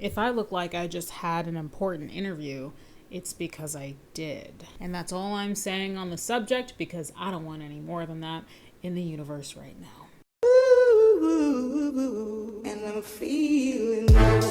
If I look like I just had an important interview, it's because I did. And that's all I'm saying on the subject, because I don't want any more than that in the universe right now. Ooh, and I'm feeling low.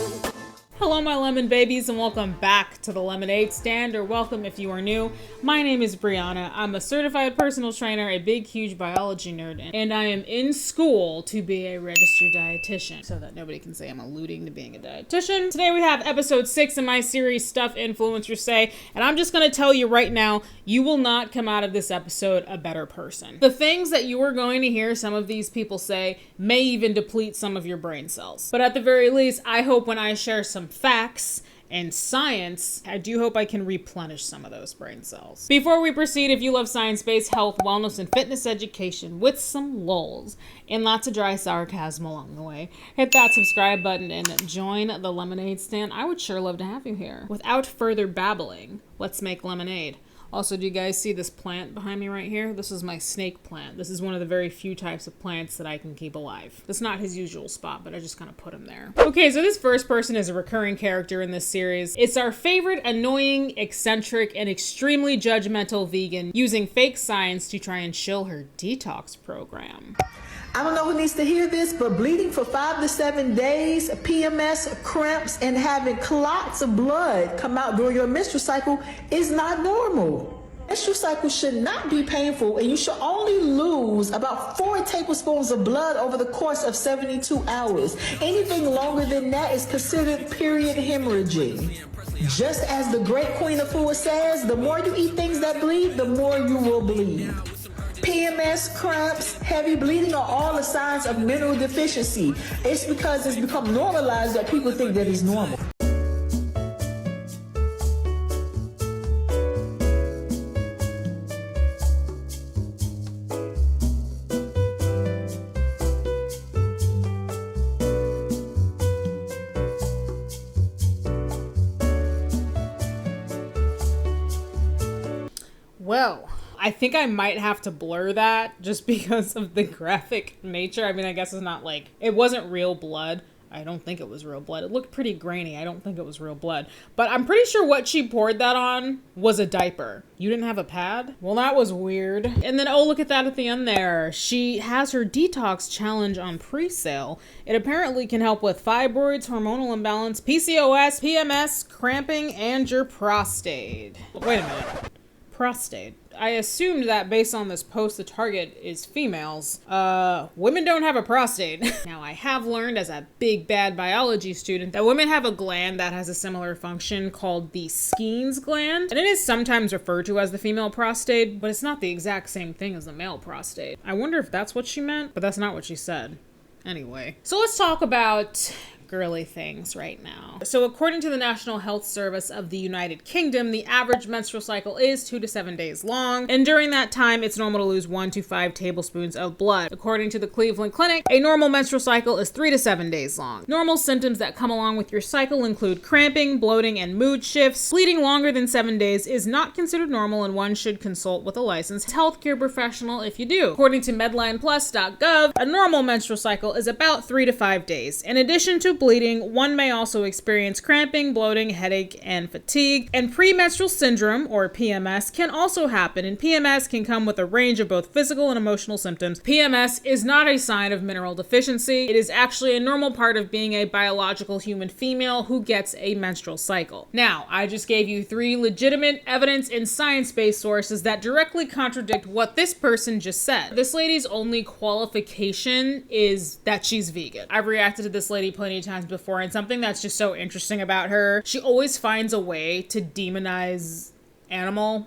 Hello, my lemon babies, and welcome back to the Lemonade Stand, or welcome if you are new. My name is Brianna. I'm a certified personal trainer, a big, huge biology nerd, and I am in school to be a registered dietitian, so that nobody can say I'm alluding to being a dietitian. Today we have episode 6 in my series, Stuff Influencers Say, and I'm just going to tell you right now, you will not come out of this episode a better person. The things that you are going to hear some of these people say may even deplete some of your brain cells. But at the very least, I hope when I share some facts and science, I do hope I can replenish some of those brain cells. Before we proceed, if you love science-based health, wellness, and fitness education with some lulz and lots of dry sarcasm along the way, hit that subscribe button and join the Lemonade Stand. I would sure love to have you here. Without further babbling, let's make lemonade. Also, do you guys see this plant behind me right here? This is my snake plant. This is one of the very few types of plants that I can keep alive. That's not his usual spot, but I just kind of put him there. Okay, so this first person is a recurring character in this series. It's our favorite annoying, eccentric, and extremely judgmental vegan using fake science to try and shill her detox program. I don't know who needs to hear this, but bleeding for 5 to 7 days, PMS, cramps, and having clots of blood come out during your menstrual cycle is not normal. Menstrual cycle should not be painful, and you should only lose about 4 tablespoons of blood over the course of 72 hours. Anything longer than that is considered period hemorrhaging. Just as the great Queen of Food says, the more you eat things that bleed, the more you will bleed. PMS, cramps, heavy bleeding are all the signs of mineral deficiency. It's because it's become normalized that people think that it's normal. Well, I think I might have to blur that just because of the graphic nature. I mean, I guess it's not like, it wasn't real blood. I don't think it was real blood. It looked pretty grainy. I don't think it was real blood. But I'm pretty sure what she poured that on was a diaper. You didn't have a pad? Well, that was weird. And then, oh, look at that at the end there. She has her detox challenge on pre-sale. It apparently can help with fibroids, hormonal imbalance, PCOS, PMS, cramping, and your prostate. Wait a minute. Prostate. I assumed that based on this post, the target is females. Women don't have a prostate. Now, I have learned as a big bad biology student that women have a gland that has a similar function called the Skene's gland. And it is sometimes referred to as the female prostate, but it's not the exact same thing as the male prostate. I wonder if that's what she meant, but that's not what she said. Anyway, so let's talk about girly things right now. So according to the National Health Service of the United Kingdom, the average menstrual cycle is 2 to 7 days long, and during that time it's normal to lose 1 to 5 tablespoons of blood. According to the Cleveland Clinic, a normal menstrual cycle is 3 to 7 days long. Normal symptoms that come along with your cycle include cramping, bloating, and mood shifts. Bleeding longer than 7 days is not considered normal, and one should consult with a licensed healthcare professional if you do. According to medlineplus.gov, a normal menstrual cycle is about 3 to 5 days. In addition to bleeding, one may also experience cramping, bloating, headache, and fatigue. And premenstrual syndrome, or PMS, can also happen, and PMS can come with a range of both physical and emotional symptoms. PMS is not a sign of mineral deficiency. It is actually a normal part of being a biological human female who gets a menstrual cycle. Now, I just gave you 3 legitimate evidence and science-based sources that directly contradict what this person just said. This lady's only qualification is that she's vegan. I've reacted to this lady plenty of times before, and something that's just so interesting about her, she always finds a way to demonize animal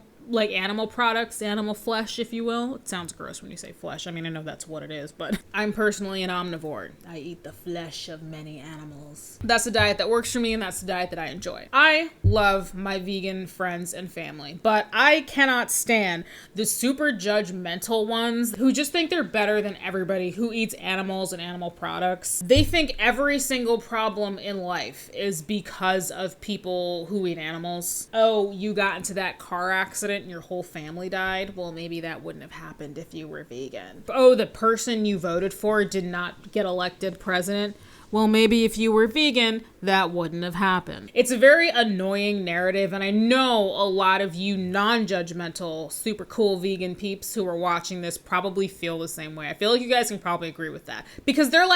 products, animal flesh, if you will. It sounds gross when you say flesh. I mean, I know that's what it is, but I'm personally an omnivore. I eat the flesh of many animals. That's the diet that works for me, and that's the diet that I enjoy. I love my vegan friends and family, but I cannot stand the super judgmental ones who just think they're better than everybody who eats animals and animal products. They think every single problem in life is because of people who eat animals. Oh, you got into that car accident and your whole family died. Well, maybe that wouldn't have happened if you were vegan. Oh, the person you voted for did not get elected president. well, maybe if you were vegan, that wouldn't have happened. It's a very annoying narrative, and I know a lot of you non-judgmental, super cool vegan peeps who are watching this probably feel the same way. I feel like you guys can probably agree with that, because they're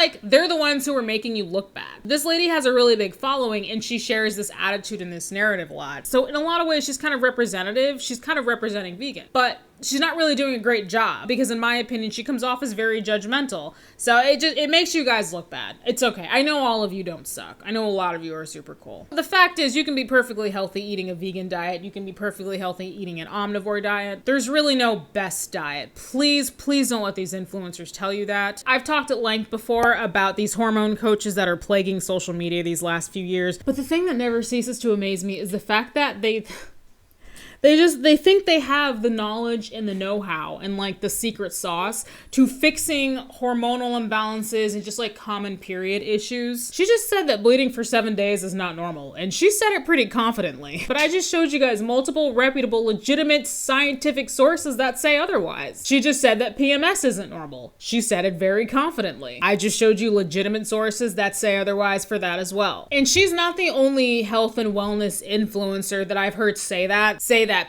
the ones who are making you look bad. This lady has a really big following, and she shares this attitude and this narrative a lot. So in a lot of ways, she's kind of representative. She's kind of representing vegan, but she's not really doing a great job, because in my opinion, she comes off as very judgmental. So it makes you guys look bad. It's okay. I know all of you don't suck. I know a lot of you are super cool. The fact is, you can be perfectly healthy eating a vegan diet. You can be perfectly healthy eating an omnivore diet. There's really no best diet. Please don't let these influencers tell you that. I've talked at length before about these hormone coaches that are plaguing social media these last few years. But the thing that never ceases to amaze me is the fact that they think they have the knowledge and the know-how and like the secret sauce to fixing hormonal imbalances and just like common period issues. She just said that bleeding for 7 days is not normal, and she said it pretty confidently. But I just showed you guys multiple reputable, legitimate scientific sources that say otherwise. She just said that PMS isn't normal. She said it very confidently. I just showed you legitimate sources that say otherwise for that as well. And she's not the only health and wellness influencer that I've heard say that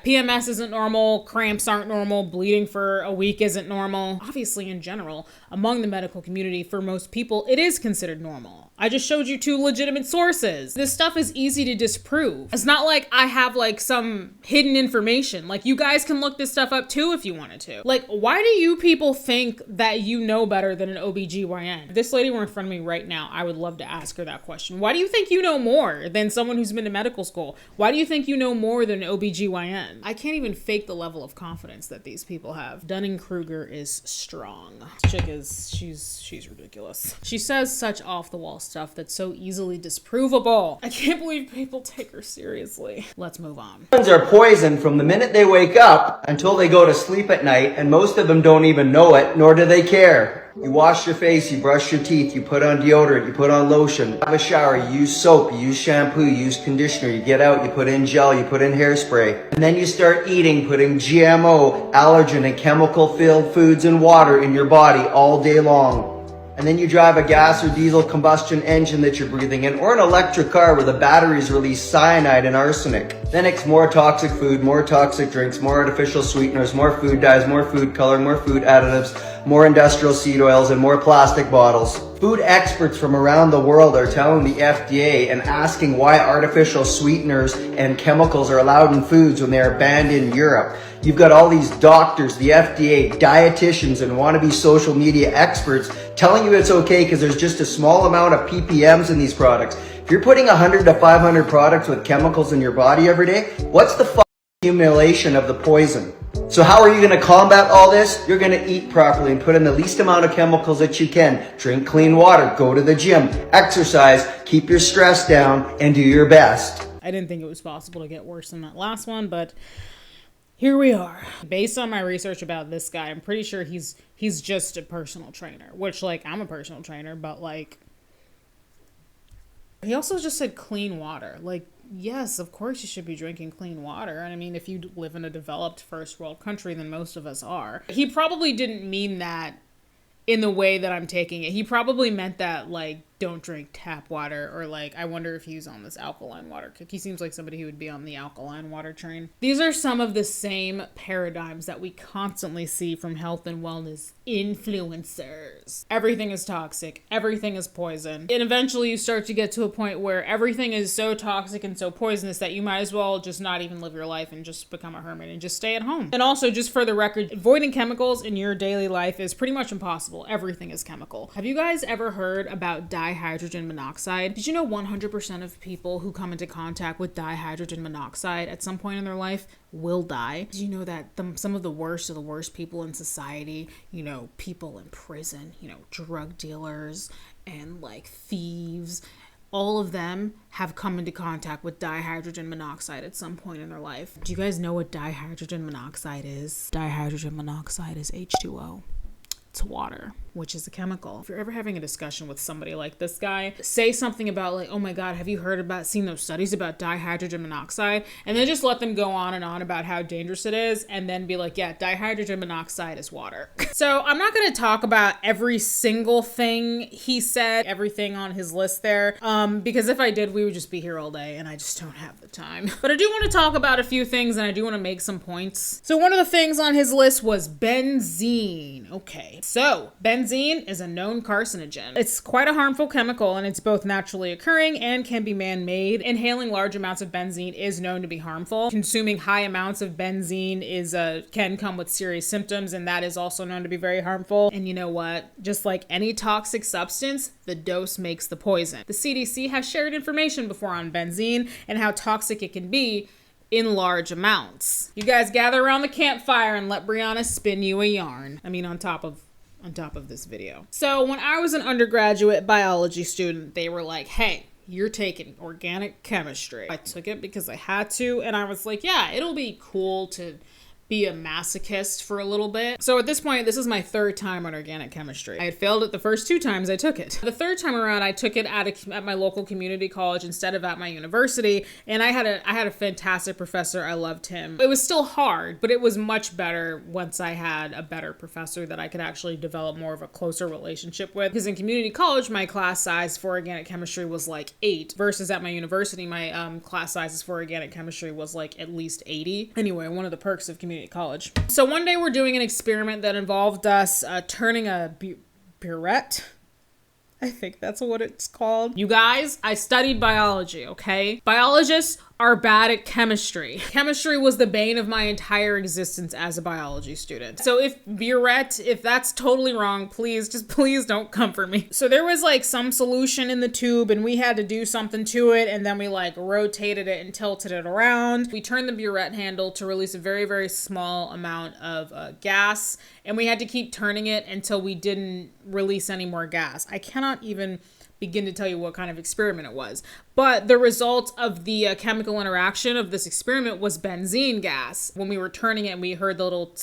PMS isn't normal, cramps aren't normal, bleeding for a week isn't normal. Obviously, in general, among the medical community, for most people, it is considered normal. I just showed you 2 legitimate sources. This stuff is easy to disprove. It's not like I have like some hidden information. Like, you guys can look this stuff up too if you wanted to. Like, why do you people think that you know better than an OBGYN? If this lady were in front of me right now, I would love to ask her that question. Why do you think you know more than someone who's been to medical school? Why do you think you know more than an OBGYN? I can't even fake the level of confidence that these people have. Dunning-Kruger is strong. This chick is, she's ridiculous. She says such off-the-wall stuff that's so easily disprovable. I can't believe people take her seriously. Let's move on. Humans are poisoned from the minute they wake up until they go to sleep at night, and most of them don't even know it, nor do they care. You wash your face, you brush your teeth, you put on deodorant, you put on lotion, have a shower, you use soap, you use shampoo, you use conditioner, you get out, you put in gel, you put in hairspray. And then you start eating, putting GMO, allergen, and chemical-filled foods and water in your body all day long. And then you drive a gas or diesel combustion engine that you're breathing in, or an electric car where the batteries release cyanide and arsenic. Then it's more toxic food, more toxic drinks, more artificial sweeteners, more food dyes, more food color, more food additives, more industrial seed oils, and more plastic bottles. Food experts from around the world are telling the FDA and asking why artificial sweeteners and chemicals are allowed in foods when they are banned in Europe. You've got all these doctors, the FDA, dietitians, and wannabe social media experts telling you it's okay because there's just a small amount of ppms in these products. If you're putting 100 to 500 products with chemicals in your body every day, what's the accumulation of the poison? So how are you going to combat all this? You're going to eat properly and put in the least amount of chemicals that you can. Drink clean water, go to the gym, exercise, keep your stress down, and do your best. I didn't think it was possible to get worse than that last one, but here we are. Based on my research about this guy, I'm pretty sure he's just a personal trainer, which, like, I'm a personal trainer, but, like, he also just said clean water. Like, yes, of course you should be drinking clean water. And I mean, if you live in a developed first world country, then most of us are. He probably didn't mean that in the way that I'm taking it. He probably meant that, like, don't drink tap water, or like, I wonder if he's on this alkaline water kick. He seems like somebody who would be on the alkaline water train. These are some of the same paradigms that we constantly see from health and wellness influencers. Everything is toxic. Everything is poison. And eventually you start to get to a point where everything is so toxic and so poisonous that you might as well just not even live your life and just become a hermit and just stay at home. And also, just for the record, avoiding chemicals in your daily life is pretty much impossible. Everything is chemical. Have you guys ever heard about dihydrogen monoxide? Did you know 100% of people who come into contact with dihydrogen monoxide at some point in their life will die? Did you know that some of the worst people in society, you know, people in prison, you know, drug dealers and like thieves, all of them have come into contact with dihydrogen monoxide at some point in their life. Do you guys know what dihydrogen monoxide is? Dihydrogen monoxide is H2O. It's water. which is a chemical. If you're ever having a discussion with somebody like this guy, say something about like, oh my God, have you seen those studies about dihydrogen monoxide? And then just let them go on and on about how dangerous it is, and then be like, yeah, dihydrogen monoxide is water. So I'm not going to talk about every single thing he said, everything on his list there, because if I did, we would just be here all day, and I just don't have the time. But I do want to talk about a few things, and I do want to make some points. So one of the things on his list was benzene. Okay, so benzene is a known carcinogen. It's quite a harmful chemical, and it's both naturally occurring and can be man-made. Inhaling large amounts of benzene is known to be harmful. Consuming high amounts of benzene can come with serious symptoms, and that is also known to be very harmful. And you know what? Just like any toxic substance, the dose makes the poison. The CDC has shared information before on benzene and how toxic it can be in large amounts. You guys gather around the campfire and let Brianna spin you a yarn. I mean, on top of this video. So when I was an undergraduate biology student, they were like, hey, you're taking organic chemistry. I took it because I had to, and I was like, yeah, it'll be cool to be a masochist for a little bit. So at this point, this is my third time on organic chemistry. I had failed it the first 2 times I took it. The third time around, I took it at my local community college instead of at my university, and I had a fantastic professor. I loved him. It was still hard, but it was much better once I had a better professor that I could actually develop more of a closer relationship with. Because in community college, my class size for organic chemistry was like 8, versus at my university, my class sizes for organic chemistry was like at least 80. Anyway, one of the perks of community college. So one day we're doing an experiment that involved us turning a peri0d. I think that's what it's called. You guys, I studied biology, okay? Biologists are bad at chemistry. Chemistry was the bane of my entire existence as a biology student. So if peri0d, if that's totally wrong, please don't come for me. So there was like some solution in the tube, and we had to do something to it, and then we like rotated it and tilted it around. We turned the peri0d handle to release a very, very small amount of gas, and we had to keep turning it until we didn't release any more gas. I cannot even begin to tell you what kind of experiment it was. But the result of the chemical interaction of this experiment was benzene gas. When we were turning it and we heard the little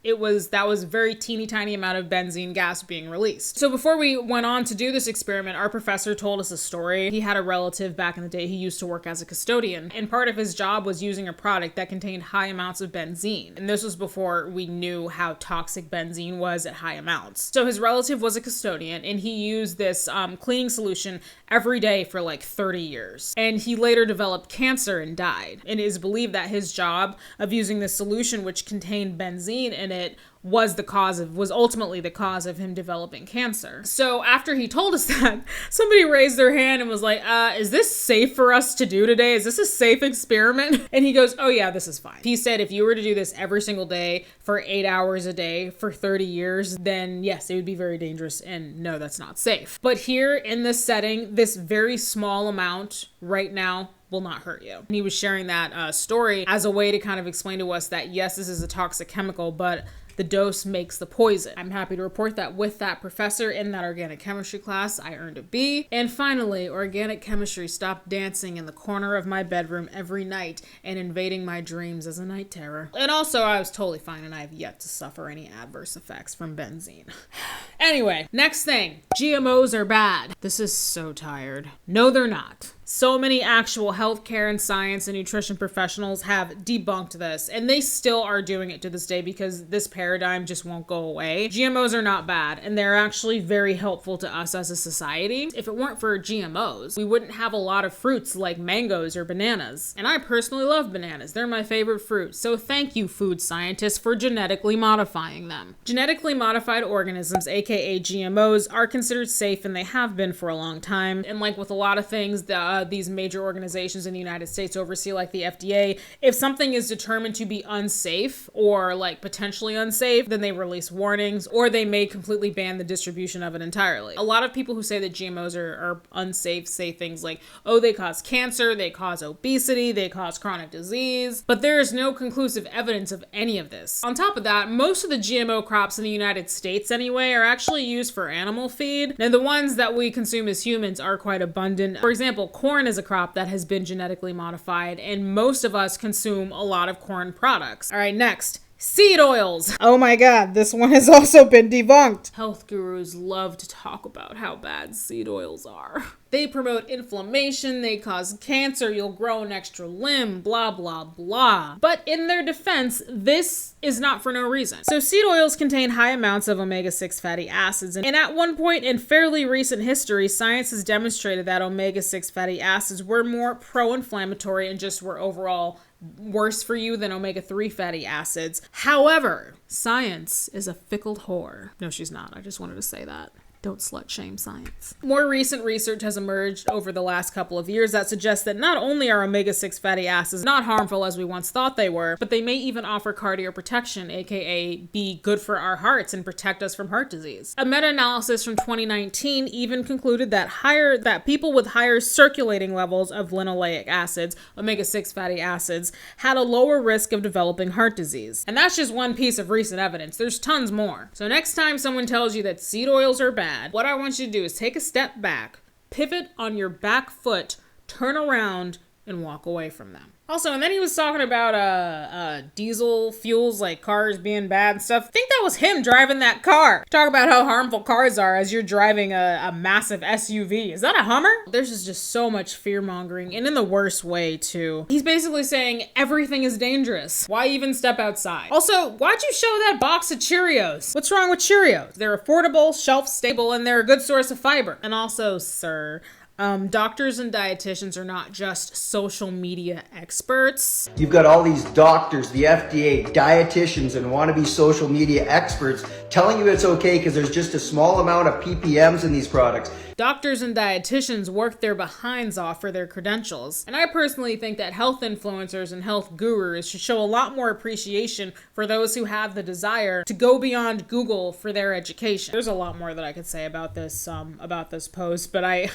that was a very teeny tiny amount of benzene gas being released. So before we went on to do this experiment, our professor told us a story. He had a relative back in the day. He used to work as a custodian, and part of his job was using a product that contained high amounts of benzene. And this was before we knew how toxic benzene was at high amounts. So his relative was a custodian, and he used this cleaning solution every day for like 30 years. And he later developed cancer and died. And it is believed that his job of using this solution, which contained benzene in it, was ultimately the cause of him developing cancer. So after he told us that, somebody raised their hand and was like, is this safe for us to do today? Is this a safe experiment? And he goes, oh yeah, this is fine. He said, if you were to do this every single day for 8 hours a day for 30 years, then yes, it would be very dangerous, and no, that's not safe. But here in this setting, this very small amount right now will not hurt you. And he was sharing that story as a way to kind of explain to us that yes, this is a toxic chemical, but the dose makes the poison. I'm happy to report that with that professor in that organic chemistry class, I earned a B. And finally, organic chemistry stopped dancing in the corner of my bedroom every night and invading my dreams as a night terror. And also, I was totally fine, and I have yet to suffer any adverse effects from benzene. Anyway, next thing, GMOs are bad. This is so tired. No, they're not. So many actual healthcare and science and nutrition professionals have debunked this, and they still are doing it to this day because this paradigm just won't go away. GMOs are not bad, and they're actually very helpful to us as a society. If it weren't for GMOs, we wouldn't have a lot of fruits like mangoes or bananas. And I personally love bananas. They're my favorite fruit. So thank you, food scientists, for genetically modifying them. Genetically modified organisms, aka GMOs, are considered safe, and they have been for a long time. And like with a lot of things, these major organizations in the United States oversee, like the FDA. If something is determined to be unsafe or like potentially unsafe, then they release warnings, or they may completely ban the distribution of it entirely. A lot of people who say that GMOs are unsafe say things like, oh, they cause cancer, they cause obesity, they cause chronic disease, but there is no conclusive evidence of any of this. On top of that, most of the GMO crops in the United States anyway are actually used for animal feed. Now, the ones that we consume as humans are quite abundant. For example, corn is a crop that has been genetically modified, and most of us consume a lot of corn products. All right, next. Seed oils. Oh my god, this one has also been debunked. Health gurus love to talk about how bad seed oils are. They promote inflammation, they cause cancer, you'll grow an extra limb, blah, blah, blah. But in their defense, this is not for no reason. So seed oils contain high amounts of omega-6 fatty acids. And at one point in fairly recent history, science has demonstrated that omega-6 fatty acids were more pro-inflammatory and just were overall worse for you than omega-3 fatty acids. However, science is a fickle whore. No, she's not. I just wanted to say that. Don't slut shame science. More recent research has emerged over the last couple of years that suggests that not only are omega-6 fatty acids not harmful as we once thought they were, but they may even offer cardioprotection, aka be good for our hearts and protect us from heart disease. A meta-analysis from 2019 even concluded that people with higher circulating levels of linoleic acids, omega-6 fatty acids, had a lower risk of developing heart disease. And that's just one piece of recent evidence. There's tons more. So next time someone tells you that seed oils are bad, what I want you to do is take a step back, pivot on your back foot, turn around, and walk away from them. Also, and then he was talking about diesel fuels, like cars being bad and stuff. I think that was him driving that car. Talk about how harmful cars are as you're driving a massive SUV. Is that a Hummer? There's just so much fear-mongering, and in the worst way, too. He's basically saying everything is dangerous. Why even step outside? Also, why'd you show that box of Cheerios? What's wrong with Cheerios? They're affordable, shelf-stable, and they're a good source of fiber. And also, sir, doctors and dietitians are not just social media experts. You've got all these doctors, the FDA, dietitians, and wannabe social media experts telling you it's okay because there's just a small amount of ppms in these products. Doctors and dietitians work their behinds off for their credentials. And I personally think that health influencers and health gurus should show a lot more appreciation for those who have the desire to go beyond Google for their education. There's a lot more that I could say about this post, but I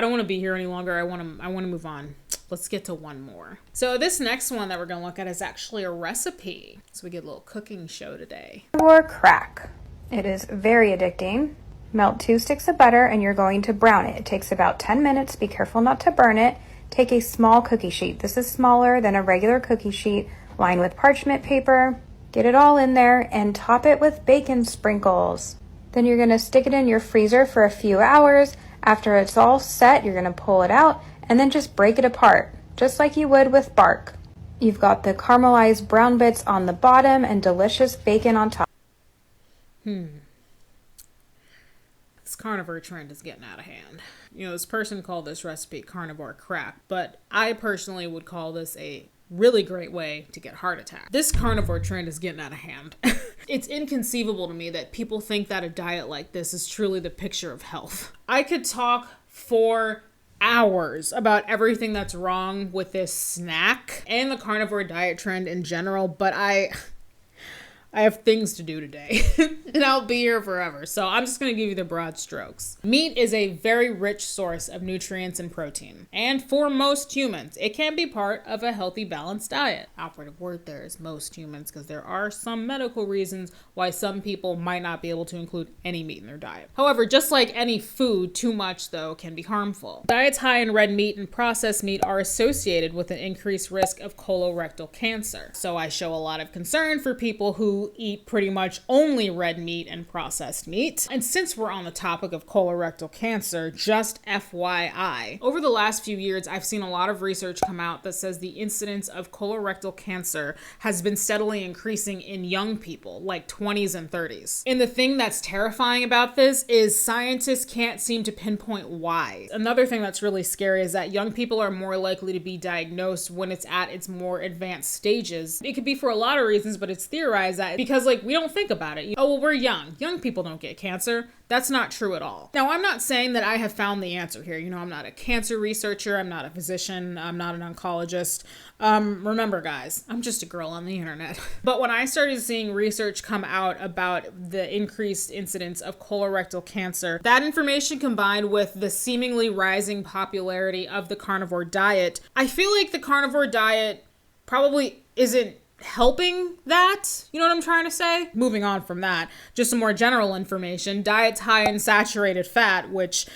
don't want to be here any longer. I want to move on. Let's get to one more. So this next one that we're going to look at is actually a recipe. So we get a little cooking show today. Or crack. It is very addicting. Melt 2 sticks of butter and you're going to brown it. It takes about 10 minutes. Be careful not to burn it. Take a small cookie sheet. This is smaller than a regular cookie sheet, lined with parchment paper. Get it all in there and top it with bacon sprinkles. Then you're going to stick it in your freezer for a few hours. After it's all set, you're going to pull it out and then just break it apart, just like you would with bark. You've got the caramelized brown bits on the bottom and delicious bacon on top. This carnivore trend is getting out of hand. You know, this person called this recipe carnivore crack, but I personally would call this a really great way to get heart attack. This carnivore trend is getting out of hand. It's inconceivable to me that people think that a diet like this is truly the picture of health. I could talk for hours about everything that's wrong with this snack and the carnivore diet trend in general, but I have things to do today and I'll be here forever. So I'm just going to give you the broad strokes. Meat is a very rich source of nutrients and protein. And for most humans, it can be part of a healthy, balanced diet. Operative word there is most humans because there are some medical reasons why some people might not be able to include any meat in their diet. However, just like any food, too much though can be harmful. Diets high in red meat and processed meat are associated with an increased risk of colorectal cancer. So I show a lot of concern for people who eat pretty much only red meat and processed meat. And since we're on the topic of colorectal cancer, just FYI, over the last few years, I've seen a lot of research come out that says the incidence of colorectal cancer has been steadily increasing in young people, like 20s and 30s. And the thing that's terrifying about this is scientists can't seem to pinpoint why. Another thing that's really scary is that young people are more likely to be diagnosed when it's at its more advanced stages. It could be for a lot of reasons, but it's theorized that because we don't think about it. Oh, well, we're young. Young people don't get cancer. That's not true at all. Now, I'm not saying that I have found the answer here. You know, I'm not a cancer researcher. I'm not a physician. I'm not an oncologist. Remember, guys, I'm just a girl on the internet. But when I started seeing research come out about the increased incidence of colorectal cancer, that information combined with the seemingly rising popularity of the carnivore diet, I feel like the carnivore diet probably isn't helping that. You know what I'm trying to say? Moving on from that, just some more general information. Diets high in saturated fat, which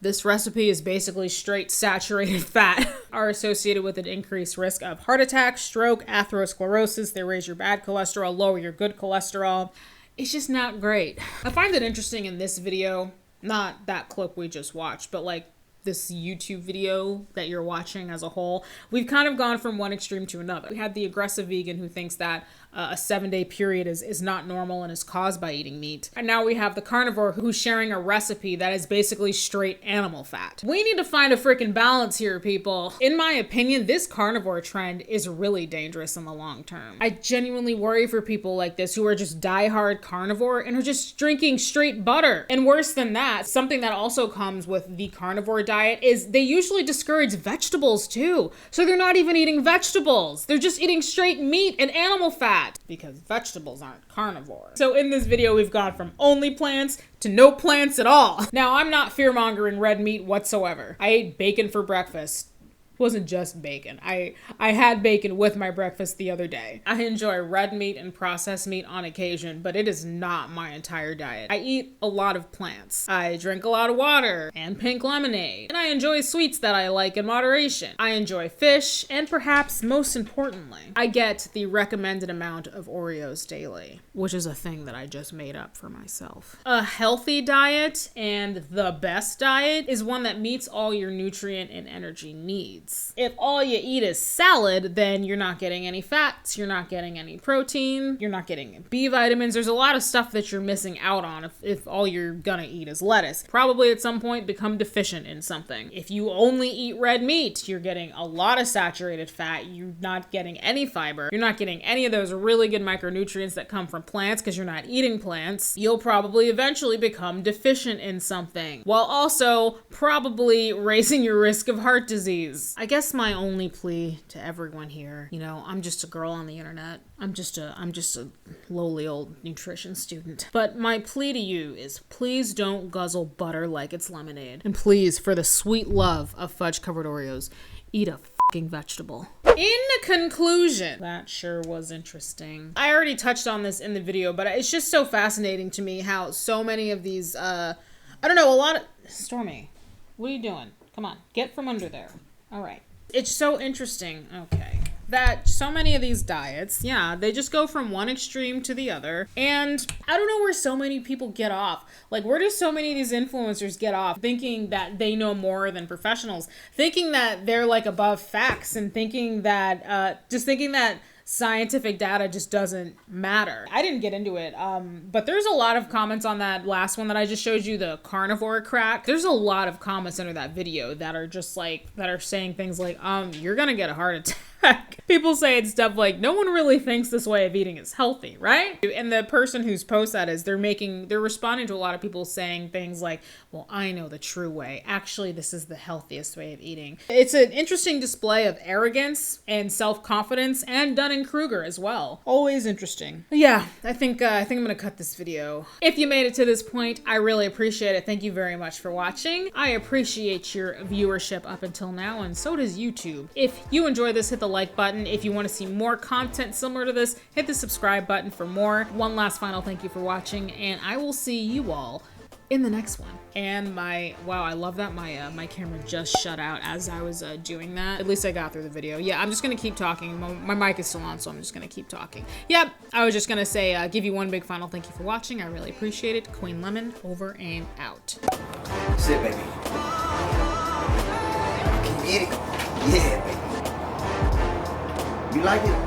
This recipe is basically straight saturated fat are associated with an increased risk of heart attack, stroke, atherosclerosis. They raise your bad cholesterol, lower your good cholesterol. It's just not great. I find it interesting in this video, not that clip we just watched, but like this YouTube video that you're watching as a whole, we've kind of gone from one extreme to another. We had the aggressive vegan who thinks that a 7-day period is not normal and is caused by eating meat. And now we have the carnivore who's sharing a recipe that is basically straight animal fat. We need to find a freaking balance here, people. In my opinion, this carnivore trend is really dangerous in the long term. I genuinely worry for people like this who are just diehard carnivore and are just drinking straight butter. And worse than that, something that also comes with the carnivore diet is they usually discourage vegetables too. So they're not even eating vegetables. They're just eating straight meat and animal fat, because vegetables aren't carnivore. So in this video, we've gone from only plants to no plants at all. Now, I'm not fear-mongering red meat whatsoever. I ate bacon for breakfast. It wasn't just bacon. I had bacon with my breakfast the other day. I enjoy red meat and processed meat on occasion, but it is not my entire diet. I eat a lot of plants. I drink a lot of water and pink lemonade. And I enjoy sweets that I like in moderation. I enjoy fish, and perhaps most importantly, I get the recommended amount of Oreos daily, which is a thing that I just made up for myself. A healthy diet and the best diet is one that meets all your nutrient and energy needs. If all you eat is salad, then you're not getting any fats, you're not getting any protein, you're not getting B vitamins. There's a lot of stuff that you're missing out on if all you're gonna eat is lettuce. Probably at some point become deficient in something. If you only eat red meat, you're getting a lot of saturated fat, you're not getting any fiber, you're not getting any of those really good micronutrients that come from plants because you're not eating plants. You'll probably eventually become deficient in something, while also probably raising your risk of heart disease. I guess my only plea to everyone here, you know, I'm just a girl on the internet. I'm just a lowly old nutrition student. But my plea to you is please don't guzzle butter like it's lemonade. And please, for the sweet love of fudge covered Oreos, eat a fucking vegetable. In conclusion, that sure was interesting. I already touched on this in the video, but it's just so fascinating to me how so many of these, Stormy, what are you doing? Come on, get from under there. All right. It's so interesting, okay, that so many of these diets, yeah, they just go from one extreme to the other. And I don't know where so many people get off. Like, where do so many of these influencers get off thinking that they know more than professionals, thinking that they're like above facts, and thinking that, scientific data just doesn't matter. I didn't get into it, but there's a lot of comments on that last one that I just showed you, the carnivore crack. There's a lot of comments under that video that are just like, that are saying things like, you're gonna get a heart attack. People say it's stuff like, no one really thinks this way of eating is healthy, right? And the person whose post that is, they're responding to a lot of people saying things like, well, I know the true way. Actually, this is the healthiest way of eating. It's an interesting display of arrogance and self-confidence, and Dunning-Kruger as well. Always interesting. Yeah, I think I'm gonna cut this video. If you made it to this point, I really appreciate it. Thank you very much for watching. I appreciate your viewership up until now, and so does YouTube. If you enjoy this, hit the like button. If you want to see more content similar to this, hit the subscribe button for more. One last final thank you for watching, and I will see you all in the next one. And wow, I love that my camera just shut out as I was doing that. At least I got through the video. Yeah, I'm just gonna keep talking. My mic is still on, so I'm just gonna keep talking. Yep, I was just gonna say, give you one big final thank you for watching. I really appreciate it. Queen Lemon, over and out. Sit, baby. Can you eat it? Yeah, baby. You like it?